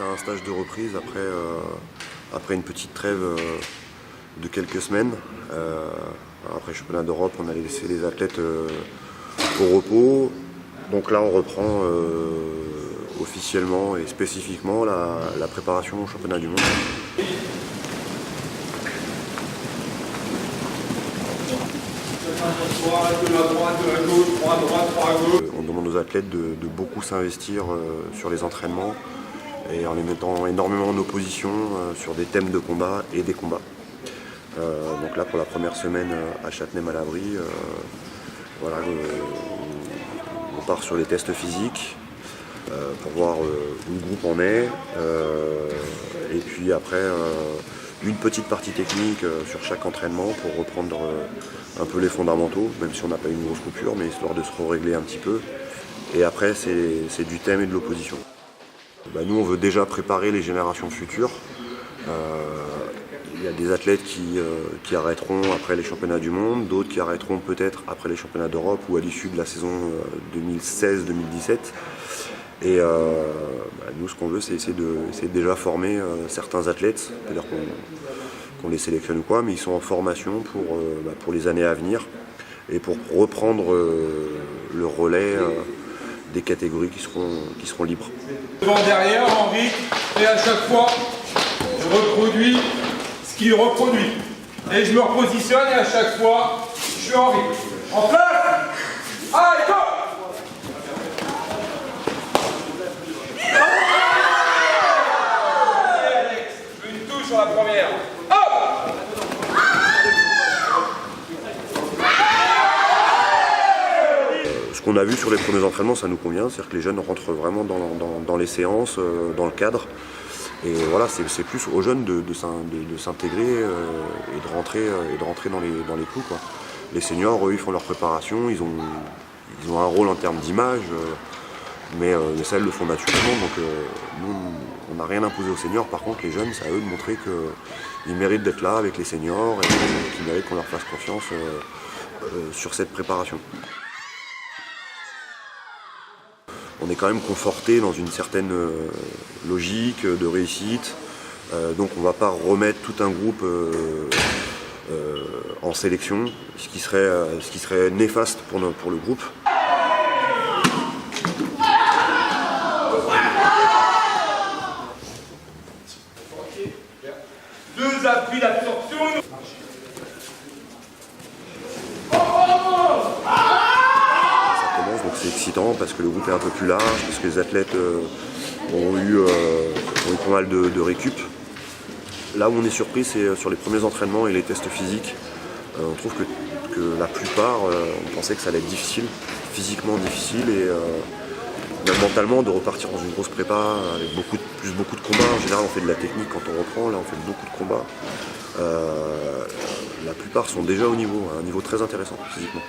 c'est un stage de reprise après une petite trêve de quelques semaines. Après le championnat d'Europe, on a laissé les athlètes au repos. Donc là, on reprend officiellement et spécifiquement la préparation au championnat du monde. On demande aux athlètes de beaucoup s'investir sur les entraînements et en les mettant énormément en opposition sur des thèmes de combat et des combats. Donc là, pour la première semaine à Châtenay-Malabry, voilà, on part sur les tests physiques pour voir où le groupe en est. Et puis après, une petite partie technique sur chaque entraînement pour reprendre un peu les fondamentaux, même si on n'a pas eu une grosse coupure, mais histoire de se régler un petit peu. Et après, c'est du thème et de l'opposition. Nous, on veut déjà préparer les générations futures. Il y a des athlètes qui arrêteront après les championnats du monde, d'autres qui arrêteront peut-être après les championnats d'Europe ou à l'issue de la saison 2016-2017. Et nous, ce qu'on veut, c'est essayer de déjà former certains athlètes, c'est-à-dire qu'on les sélectionne ou quoi, mais ils sont en formation pour les années à venir et pour reprendre le relais des catégories qui seront libres. Devant, derrière, Henri, et à chaque fois, je reproduis ce qu'il reproduit. Et je me repositionne et à chaque fois, je suis Henri. En place! Allez, go! Une touche sur la première. Hop! Ce qu'on a vu sur les premiers entraînements, ça nous convient, c'est-à-dire que les jeunes rentrent vraiment dans les séances, dans le cadre. Et voilà, c'est plus aux jeunes de s'intégrer et de rentrer dans les clous, quoi. Les seniors, eux, ils font leur préparation, ils ont un rôle en termes d'image, mais ça, ils le font naturellement. Donc nous, on n'a rien imposé aux seniors. Par contre, les jeunes, c'est à eux de montrer qu'ils méritent d'être là avec les seniors et qu'ils méritent qu'on leur fasse confiance sur cette préparation. On est quand même conforté dans une certaine logique de réussite, donc on ne va pas remettre tout un groupe en sélection, ce qui serait néfaste pour le groupe. Deux appuis d'absorption. Donc c'est excitant parce que le groupe est un peu plus large, parce que les athlètes ont eu pas mal de récup. Là où on est surpris, c'est sur les premiers entraînements et les tests physiques. On trouve que la plupart, on pensait que ça allait être difficile, physiquement difficile et même mentalement de repartir dans une grosse prépa avec beaucoup de combats. En général, on fait de la technique quand on reprend, là on fait beaucoup de combats. La plupart sont déjà au niveau, à un niveau très intéressant physiquement.